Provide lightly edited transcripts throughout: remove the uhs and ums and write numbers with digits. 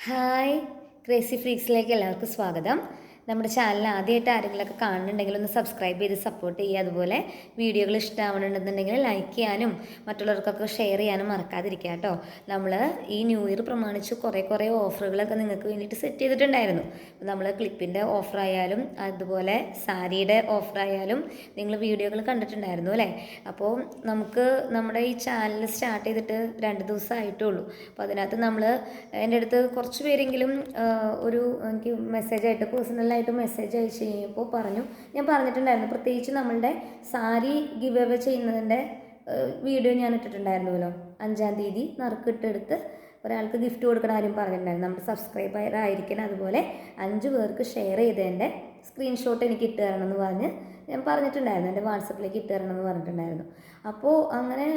Hi, crazy ഫ്രീക്സിലേക്ക് എല്ലാവർക്കും സ്വാഗതം. നമ്മുടെ ചാനൽ ആദ്യമായിട്ട് ആരെങ്കിലുമൊക്കെ കാണുന്നുണ്ടെങ്കിൽ ഒന്ന് സബ്സ്ക്രൈബ് ചെയ്ത് സപ്പോർട്ട് ചെയ്യുക. അതുപോലെ വീഡിയോകൾ ഇഷ്ടമാവണമെന്നുണ്ടെങ്കിൽ ലൈക്ക് ചെയ്യാനും മറ്റുള്ളവർക്കൊക്കെ ഷെയർ ചെയ്യാനും മറക്കാതിരിക്കുക കേട്ടോ. നമ്മൾ ഈ ന്യൂ ഇയർ പ്രമാണിച്ച് കുറേ ഓഫറുകളൊക്കെ നിങ്ങൾക്ക് വേണ്ടിയിട്ട് സെറ്റ് ചെയ്തിട്ടുണ്ടായിരുന്നു. നമ്മൾ ക്ലിപ്പിൻ്റെ ഓഫറായാലും അതുപോലെ സാരിയുടെ ഓഫറായാലും നിങ്ങൾ വീഡിയോകൾ കണ്ടിട്ടുണ്ടായിരുന്നു അല്ലേ. അപ്പോൾ നമുക്ക് നമ്മുടെ ഈ ചാനൽ സ്റ്റാർട്ട് ചെയ്തിട്ട് 2 ദിവസമായിട്ടുള്ളൂ. അപ്പോൾ അതിനകത്ത് നമ്മൾ എൻ്റെ അടുത്ത് കുറച്ച് പേരെങ്കിലും എനിക്ക് മെസ്സേജായിട്ട് പേഴ്സണലായിട്ട് മെസ്സേജ് അയച്ചു കഴിഞ്ഞപ്പോൾ ഞാൻ പറഞ്ഞിട്ടുണ്ടായിരുന്നു, പ്രത്യേകിച്ച് നമ്മളുടെ സാരി ഗിവ് അവേ ചെയ്യുന്നതിൻ്റെ വീഡിയോ ഞാൻ ഇട്ടിട്ടുണ്ടായിരുന്നല്ലോ. 5-ാം തീയതി നറുക്കിട്ടെടുത്ത് ഒരാൾക്ക് ഗിഫ്റ്റ് കൊടുക്കണ കാര്യം പറഞ്ഞിട്ടുണ്ടായിരുന്നു. നമ്മുടെ സബ്സ്ക്രൈബർ ആയിരിക്കണം. അതുപോലെ 5 പേർക്ക് ഷെയർ ചെയ്തതിൻ്റെ സ്ക്രീൻഷോട്ട് എനിക്ക് ഇട്ട് തരണമെന്ന് പറഞ്ഞ് ഞാൻ പറഞ്ഞിട്ടുണ്ടായിരുന്നു. എൻ്റെ വാട്സപ്പിലേക്ക് ഇട്ട് തരണമെന്ന് പറഞ്ഞിട്ടുണ്ടായിരുന്നു. അപ്പോൾ അങ്ങനെ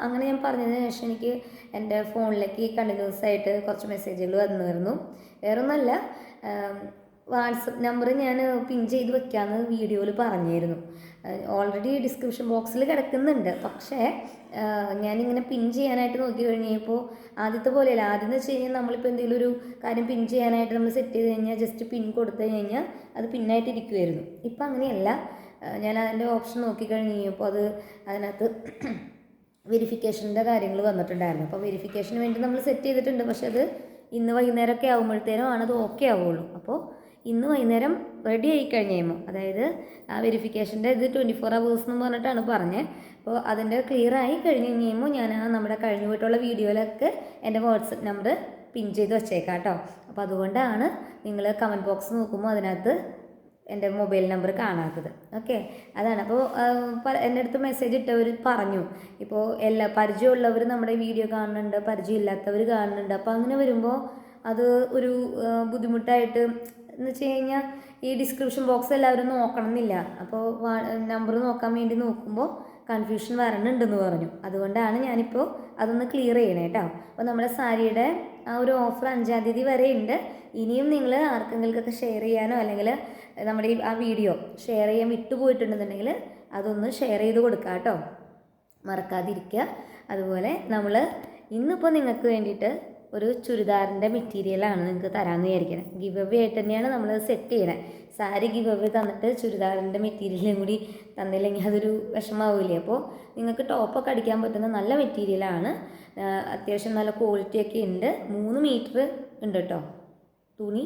അങ്ങനെ ഞാൻ പറഞ്ഞതിന് ശേഷം എനിക്ക് എൻ്റെ ഫോണിലേക്ക് കണ്ടിന്യൂസ് ആയിട്ട് കുറച്ച് മെസ്സേജുകൾ വന്നിരുന്നു. വേറൊന്നുമല്ല, വാട്സപ്പ് നമ്പർ ഞാൻ പിൻ ചെയ്ത് വെക്കാമെന്ന് വീഡിയോയിൽ പറഞ്ഞിരുന്നു. ഓൾറെഡി ഡിസ്ക്രിപ്ഷൻ ബോക്സിൽ കിടക്കുന്നുണ്ട്. പക്ഷേ ഞാനിങ്ങനെ പിൻ ചെയ്യാനായിട്ട് നോക്കി കഴിഞ്ഞപ്പോൾ ആദ്യത്തെ പോലെയല്ല. ആദ്യം എന്ന് വെച്ച് കഴിഞ്ഞാൽ നമ്മളിപ്പോൾ എന്തെങ്കിലും ഒരു കാര്യം പിൻ ചെയ്യാനായിട്ട് നമ്മൾ സെറ്റ് ചെയ്ത് കഴിഞ്ഞാൽ ജസ്റ്റ് പിൻ കൊടുത്തു കഴിഞ്ഞാൽ അത് പിന്നായിട്ട് ഇരിക്കുമായിരുന്നു. ഇപ്പം അങ്ങനെയല്ല. ഞാൻ അതിൻ്റെ ഓപ്ഷൻ നോക്കിക്കഴിഞ്ഞ് കഴിഞ്ഞപ്പോൾ അതിനകത്ത് വെരിഫിക്കേഷൻ്റെ കാര്യങ്ങൾ വന്നിട്ടുണ്ടായിരുന്നു. അപ്പോൾ വെരിഫിക്കേഷന് വേണ്ടി നമ്മൾ സെറ്റ് ചെയ്തിട്ടുണ്ട്. പക്ഷെ അത് ഇന്ന് വൈകുന്നേരമൊക്കെ ആകുമ്പോഴത്തേനും ആണത് ഓക്കെ ആവുള്ളൂ. അപ്പോൾ ഇന്ന് വൈകുന്നേരം റെഡി ആയി കഴിയുമ്പോൾ, അതായത് ആ വെരിഫിക്കേഷൻ്റെ ഇത് 24 hours എന്ന് പറഞ്ഞിട്ടാണ് പറഞ്ഞത്. അപ്പോൾ അതിൻ്റെ ക്ലിയർ ആയി കഴിയുമ്പോൾ ഞാൻ നമ്മുടെ കഴിഞ്ഞു പോയിട്ടുള്ള വീഡിയോയിലൊക്കെ എൻ്റെ വാട്സപ്പ് നമ്പർ പിൻ ചെയ്ത് വെച്ചേക്കാം കേട്ടോ. അപ്പോൾ അതുകൊണ്ടാണ് നിങ്ങൾ കമൻറ്റ് ബോക്സ് നോക്കുമ്പോൾ അതിനകത്ത് എൻ്റെ മൊബൈൽ നമ്പർ കാണാത്തത്. ഓക്കെ, അതാണ്. അപ്പോൾ എൻ്റെ അടുത്ത് മെസ്സേജ് ഇട്ടവർ പറഞ്ഞു, ഇപ്പോൾ പരിചയമുള്ളവർ നമ്മുടെ വീഡിയോ കാണുന്നുണ്ട്, പരിചയമില്ലാത്തവർ കാണുന്നുണ്ട്. അപ്പോൾ അങ്ങനെ വരുമ്പോൾ അത് ഒരു ബുദ്ധിമുട്ടായിട്ട് എന്ന് വെച്ച് കഴിഞ്ഞാൽ ഈ ഡിസ്ക്രിപ്ഷൻ ബോക്സ് എല്ലാവരും നോക്കണം എന്നില്ല. അപ്പോൾ നമ്പർ നോക്കാൻ വേണ്ടി നോക്കുമ്പോൾ കൺഫ്യൂഷൻ വരണുണ്ടെന്ന് പറഞ്ഞു. അതുകൊണ്ടാണ് ഞാനിപ്പോൾ അതൊന്ന് ക്ലിയർ ചെയ്യണേ കേട്ടോ. അപ്പോൾ നമ്മുടെ സാരിയുടെ ആ ഒരു ഓഫർ 5-ാം തീയതി വരെ ഉണ്ട്. ഇനിയും നിങ്ങൾ ആർക്കെങ്കിലുമൊക്കെ ഷെയർ ചെയ്യാനോ അല്ലെങ്കിൽ നമ്മുടെ ആ വീഡിയോ ഷെയർ ചെയ്യാൻ വിട്ടുപോയിട്ടുണ്ടെന്നുണ്ടെങ്കിൽ അതൊന്ന് ഷെയർ ചെയ്ത് കൊടുക്കുക കേട്ടോ, മറക്കാതിരിക്കുക. അതുപോലെ നമ്മൾ ഇന്നിപ്പോൾ നിങ്ങൾക്ക് വേണ്ടിയിട്ട് ഒരു ചുരിദാറിൻ്റെ മെറ്റീരിയലാണ് നിങ്ങൾക്ക് തരാമെന്ന് വിചാരിക്കുന്നത്. ഗിവ് അവേ ആയിട്ട് തന്നെയാണ് നമ്മൾ സെറ്റ് ചെയ്യണത്. സാരി ഗിവ് അവേ തന്നിട്ട് ചുരിദാറിൻ്റെ മെറ്റീരിയലും കൂടി തന്നില്ലെങ്കിൽ അതൊരു വിഷമാവില്ലേ. അപ്പോൾ നിങ്ങൾക്ക് ടോപ്പൊക്കെ അടിക്കാൻ പറ്റുന്ന നല്ല മെറ്റീരിയലാണ്. അത്യാവശ്യം നല്ല ക്വാളിറ്റിയൊക്കെ ഉണ്ട്. 3 മീറ്റർ ഉണ്ട് കേട്ടോ, തുണി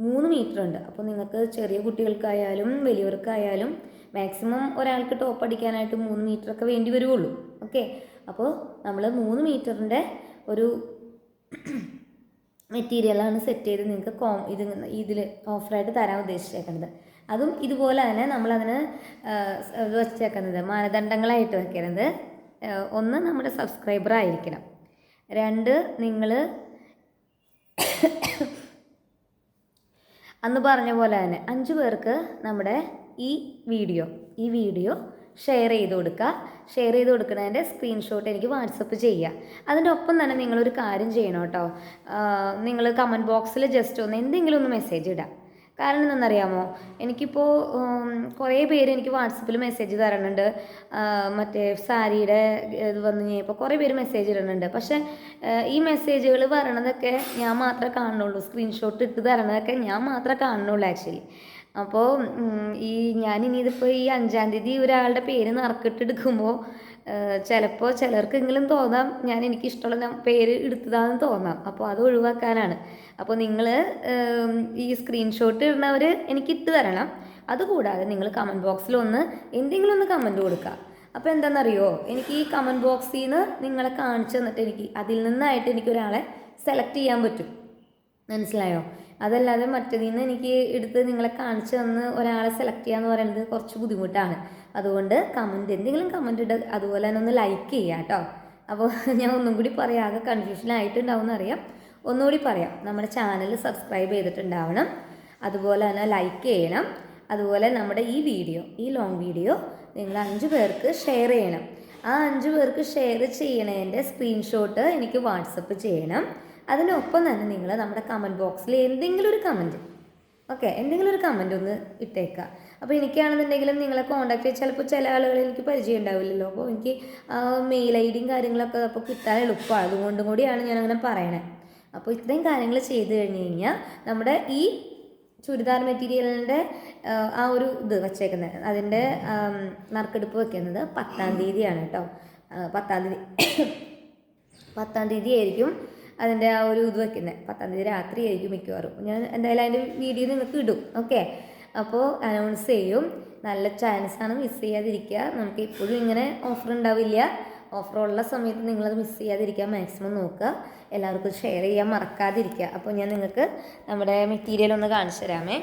3 മീറ്റർ ഉണ്ട്. അപ്പോൾ നിങ്ങൾക്ക് ചെറിയ കുട്ടികൾക്കായാലും വലിയവർക്കായാലും മാക്സിമം ഒരാൾക്ക് ടോപ്പ് അടിക്കാനായിട്ട് 3 മീറ്ററൊക്കെ വേണ്ടി വരുള്ളൂ. ഓക്കെ, അപ്പോൾ നമ്മൾ 3 മീറ്ററിൻ്റെ ഒരു മെറ്റീരിയലാണ് സെറ്റ് ചെയ്ത് നിങ്ങൾക്ക് ഇതിൽ ഓഫറായിട്ട് തരാൻ ഉദ്ദേശിച്ചേക്കുന്നത്. അതും ഇതുപോലെ തന്നെ നമ്മളതിന് വെച്ചേക്കുന്നത് മാനദണ്ഡങ്ങളായിട്ട് വെക്കുന്നത്, 1 നമ്മുടെ സബ്സ്ക്രൈബർ ആയിരിക്കണം, 2 നിങ്ങൾ അന്ന് പറഞ്ഞ പോലെ തന്നെ 5 പേർക്ക് നമ്മുടെ ഈ വീഡിയോ ഷെയർ ചെയ്ത് കൊടുക്കുക. ഷെയർ ചെയ്ത് കൊടുക്കുന്നതിൻ്റെ സ്ക്രീൻഷോട്ട് എനിക്ക് വാട്സപ്പ് ചെയ്യുക. അതിൻ്റെ ഒപ്പം തന്നെ നിങ്ങളൊരു കാര്യം ചെയ്യണം കേട്ടോ. നിങ്ങൾ കമൻറ്റ് ബോക്സിൽ ജസ്റ്റ് എന്തെങ്കിലും ഒന്ന് മെസ്സേജ് ഇടാം. കാരണം എന്താണെന്നറിയാമോ, എനിക്കിപ്പോൾ കുറേ പേര് എനിക്ക് വാട്സപ്പിൽ മെസ്സേജ് തരണുണ്ട്. മറ്റേ സാരിയുടെ ഇത് വന്നു കഴിഞ്ഞപ്പോൾ കുറേ പേര് മെസ്സേജ് ഇടുന്നുണ്ട്. പക്ഷേ ഈ മെസ്സേജുകൾ വരണതൊക്കെ ഞാൻ മാത്രമേ കാണുന്നുള്ളൂ. സ്ക്രീൻഷോട്ട് ഇട്ട് തരണതൊക്കെ ഞാൻ മാത്രമേ കാണുന്നുള്ളൂ ആക്ച്വലി. അപ്പോൾ ഞാനിനി ഇതിപ്പോൾ ഈ 5-ാം തീയതി ഒരാളുടെ പേര് നറുക്കിട്ടെടുക്കുമ്പോൾ ചിലപ്പോൾ ചിലർക്കെങ്കിലും തോന്നാം എനിക്കിഷ്ടമുള്ള പേര് എടുത്തതാണെന്ന് തോന്നാം. അപ്പോൾ അത് ഒഴിവാക്കാനാണ്. അപ്പോൾ നിങ്ങൾ ഈ സ്ക്രീൻഷോട്ട് ഇടുന്നവർ എനിക്ക് ഇട്ട് തരണം. അതുകൂടാതെ നിങ്ങൾ കമൻറ്റ് ബോക്സിൽ എന്തെങ്കിലും ഒന്ന് കമൻറ്റ് കൊടുക്കുക. അപ്പോൾ എന്താണെന്നറിയോ, എനിക്ക് ഈ കമൻറ്റ് ബോക്സിൽ നിന്ന് നിങ്ങളെ കാണിച്ചു തന്നിട്ട് അതിൽ നിന്നായിട്ട് എനിക്കൊരാളെ സെലക്ട് ചെയ്യാൻ പറ്റും. മനസ്സിലായോ? അതല്ലാതെ മറ്റതിൽ നിന്ന് എനിക്ക് എടുത്ത് നിങ്ങളെ കാണിച്ചു തന്ന് ഒരാളെ സെലക്ട് ചെയ്യാന്ന് പറയുന്നത് കുറച്ച് ബുദ്ധിമുട്ടാണ്. അതുകൊണ്ട് എന്തെങ്കിലും കമൻറ്റ് ഇടുക. അതുപോലെ തന്നെ ഒന്ന് ലൈക്ക് ചെയ്യുക കേട്ടോ. അപ്പോൾ ഞാൻ ഒന്നും കൂടി പറയാം, ആകെ കൺഫ്യൂഷൻ ആയിട്ടുണ്ടാവും എന്നറിയാം. ഒന്നുകൂടി പറയാം, നമ്മുടെ ചാനൽ സബ്സ്ക്രൈബ് ചെയ്തിട്ടുണ്ടാവണം. അതുപോലെ തന്നെ ലൈക്ക് ചെയ്യണം. അതുപോലെ നമ്മുടെ ഈ ലോങ് വീഡിയോ നിങ്ങൾ 5 പേർക്ക് ഷെയർ ചെയ്യണം. ആ 5 പേർക്ക് ഷെയർ ചെയ്യണതിൻ്റെ സ്ക്രീൻഷോട്ട് എനിക്ക് വാട്സപ്പ് ചെയ്യണം. അതിനൊപ്പം തന്നെ നിങ്ങൾ നമ്മുടെ കമൻറ്റ് ബോക്സിൽ എന്തെങ്കിലും ഒരു കമൻറ്റ് ഒന്ന് ഇട്ടേക്കുക. അപ്പോൾ എനിക്കാണെന്നുണ്ടെങ്കിലും നിങ്ങളെ കോൺടാക്ട് ചെയ്ത് ചിലപ്പോൾ ചില ആളുകൾ എനിക്ക് പരിചയം ഉണ്ടാവില്ലല്ലോ. അപ്പോൾ എനിക്ക് മെയിൽ ഐ ഡിയും കാര്യങ്ങളൊക്കെ അപ്പോൾ കിട്ടാൻ എളുപ്പമാണ്. അതുകൊണ്ടും കൂടിയാണ് ഞാനങ്ങനെ പറയണേ. അപ്പോൾ ഇത്രയും കാര്യങ്ങൾ ചെയ്ത് കഴിഞ്ഞ് കഴിഞ്ഞാൽ നമ്മുടെ ഈ ചുരിദാർ മെറ്റീരിയലിൻ്റെ ആ ഒരു ഇത് വച്ചേക്കുന്നത്, അതിൻ്റെ നറുക്കെടുപ്പ് വെക്കുന്നത് 10-ാം തീയതിയാണ് കേട്ടോ. 10-ാം തീയതി ആയിരിക്കും അതിൻ്റെ ആ ഒരു ഇത് വയ്ക്കുന്നത്. 10-ാം തീയതി രാത്രി ആയിരിക്കും മിക്കവാറും. ഞാൻ എന്തായാലും അതിൻ്റെ വീഡിയോ നിങ്ങൾക്ക് ഇടും. ഓക്കെ, അപ്പോൾ അനൗൺസ് ചെയ്യും. നല്ല ചാൻസാണ്, മിസ് ചെയ്യാതിരിക്കുക. നമുക്ക് എപ്പോഴും ഇങ്ങനെ ഓഫർ ഉണ്ടാവില്ല. ഓഫറുള്ള സമയത്ത് നിങ്ങളത് മിസ് ചെയ്യാതിരിക്കാൻ മാക്സിമം നോക്കുക. എല്ലാവർക്കും ഷെയർ ചെയ്യാൻ മറക്കാതിരിക്കുക. അപ്പോൾ ഞാൻ നിങ്ങൾക്ക് നമ്മുടെ മെറ്റീരിയൽ ഒന്ന് കാണിച്ചു തരാമേ.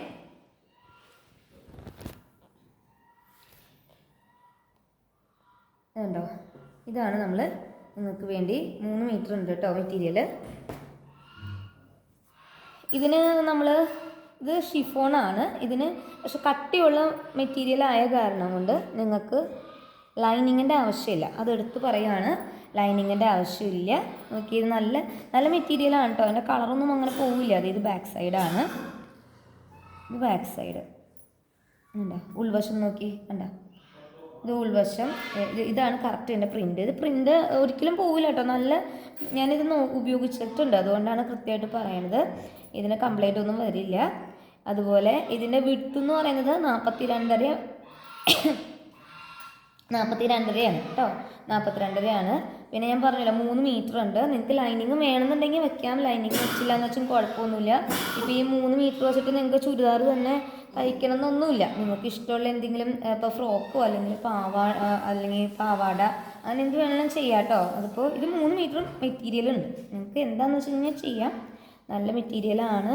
ഉണ്ടോ, ഇതാണ് നമ്മൾ നിങ്ങൾക്ക് വേണ്ടി 3 മീറ്റർ ഉണ്ട് കേട്ടോ മെറ്റീരിയൽ. ഇതിന് ഇത് ഷിഫോണാണ്. ഇതിന് പക്ഷെ കട്ടിയുള്ള മെറ്റീരിയൽ ആയ കാരണം കൊണ്ട് നിങ്ങൾക്ക് ലൈനിങ്ങിൻ്റെ ആവശ്യമില്ല. അതെടുത്ത് പറയുകയാണ്, ലൈനിങ്ങിൻ്റെ ആവശ്യമില്ല. നോക്കി, ഇത് നല്ല നല്ല മെറ്റീരിയലാണ് കേട്ടോ. അതിൻ്റെ കളറൊന്നും അങ്ങനെ പോവില്ല. ഇത് ബാക്ക് സൈഡാണ്. ഇത് ബാക്ക് സൈഡ് ഉണ്ടോ, ഉൾവശം നോക്കി കണ്ടോ, ഇത് ഉൾവശം. ഇതാണ് കറക്റ്റ് എൻ്റെ പ്രിൻ്റ്. ഇത് പ്രിൻ്റ് ഒരിക്കലും പോവില്ല കേട്ടോ. നല്ല ഞാനിത് ഉപയോഗിച്ചിട്ടുണ്ട്, അതുകൊണ്ടാണ് കൃത്യമായിട്ട് പറയണത്. ഇതിന് കംപ്ലൈൻ്റ് ഒന്നും വരില്ല. അതുപോലെ ഇതിൻ്റെ വിഡ്ത്ത് എന്ന് പറയുന്നത് 42.5 കേട്ടോ. 42.5. പിന്നെ ഞാൻ പറഞ്ഞില്ല 3 മീറ്റർ ഉണ്ട്. നിങ്ങൾക്ക് ലൈനിങ് വേണമെന്നുണ്ടെങ്കിൽ വെക്കാം. ലൈനിങ് വെച്ചില്ല എന്ന് വെച്ചാൽ കുഴപ്പമൊന്നുമില്ല. ഇപ്പോൾ ഈ 3 മീറ്റർ വെച്ചിട്ട് നിങ്ങൾക്ക് ചുരിദാർ തന്നെ തയ്ക്കണം എന്നൊന്നുമില്ല. നിങ്ങൾക്ക് ഇഷ്ടമുള്ള എന്തെങ്കിലും ഇപ്പോൾ ഫ്രോക്കോ അല്ലെങ്കിൽ പാവാട അങ്ങനെ എന്ത് വേണമെങ്കിലും ചെയ്യാം കേട്ടോ. അതിപ്പോൾ ഇത് 3 മീറ്റർ മെറ്റീരിയൽ ഉണ്ട്. നിങ്ങൾക്ക് എന്താണെന്ന് വെച്ച് കഴിഞ്ഞാൽ ചെയ്യാം. നല്ല മെറ്റീരിയലാണ്.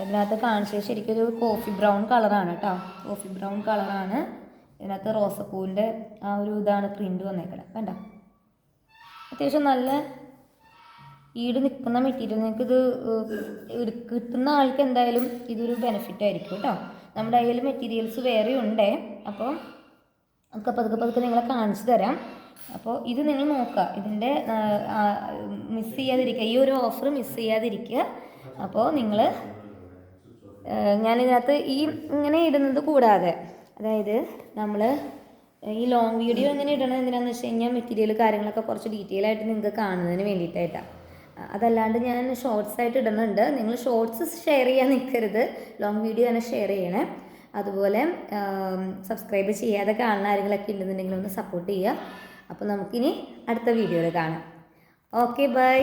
ഇതിനകത്ത് കാണിച്ചത് ശരിക്കും ഒരു കോഫി ബ്രൗൺ കളറാണ് കേട്ടോ. കോഫി ബ്രൗൺ കളറാണ്. ഇതിനകത്ത് റോസപ്പൂവിൻ്റെ ആ ഒരു ഇതാണ് പ്രിൻ്റ് വന്നേക്കണം. വേണ്ട, അത്യാവശ്യം നല്ല ഈട് നിൽക്കുന്ന മെറ്റീരിയൽ. നിങ്ങൾക്കിത് കിട്ടുന്ന ആൾക്ക് എന്തായാലും ഇതൊരു ബെനിഫിറ്റ് ആയിരിക്കും കേട്ടോ. നമ്മുടെ കയ്യിൽ മെറ്റീരിയൽസ് വേറെ ഉണ്ടേ. അപ്പോൾ നമുക്ക് പതുക്കെ നിങ്ങളെ കാണിച്ചു തരാം. അപ്പോൾ ഇത് നിങ്ങൾ നോക്കുക, ഇതിൻ്റെ മിസ് ചെയ്യാതിരിക്കുക. ഈ ഒരു ഓഫർ മിസ് ചെയ്യാതിരിക്കുക. അപ്പോൾ നിങ്ങൾ ഞാനിതിനകത്ത് ഇങ്ങനെ ഇടുന്നത് കൂടാതെ, അതായത് നമ്മൾ ഈ ലോങ് വീഡിയോ എങ്ങനെ ഇടണം എന്തിനാണെന്ന് വെച്ച് കഴിഞ്ഞാൽ മെറ്റീരിയൽ കാര്യങ്ങളൊക്കെ കുറച്ച് ഡീറ്റെയിൽ ആയിട്ട് നിങ്ങൾക്ക് കാണുന്നതിന് വേണ്ടിയിട്ടായിട്ടാണ്. അതല്ലാണ്ട് ഞാൻ ഷോർട്സ് ആയിട്ട് ഇടുന്നുണ്ട്. നിങ്ങൾ ഷോർട്സ് ഷെയർ ചെയ്യാൻ നിൽക്കരുത്, ലോങ് വീഡിയോ തന്നെ ഷെയർ ചെയ്യണേ. അതുപോലെ സബ്സ്ക്രൈബ് ചെയ്യാതെ കാണുന്ന ആരെങ്കിലൊക്കെ ഉണ്ടെന്നുണ്ടെങ്കിൽ ഒന്ന് സപ്പോർട്ട് ചെയ്യുക. അപ്പോൾ നമുക്കിനി അടുത്ത വീഡിയോയിൽ കാണാം. Okay, by.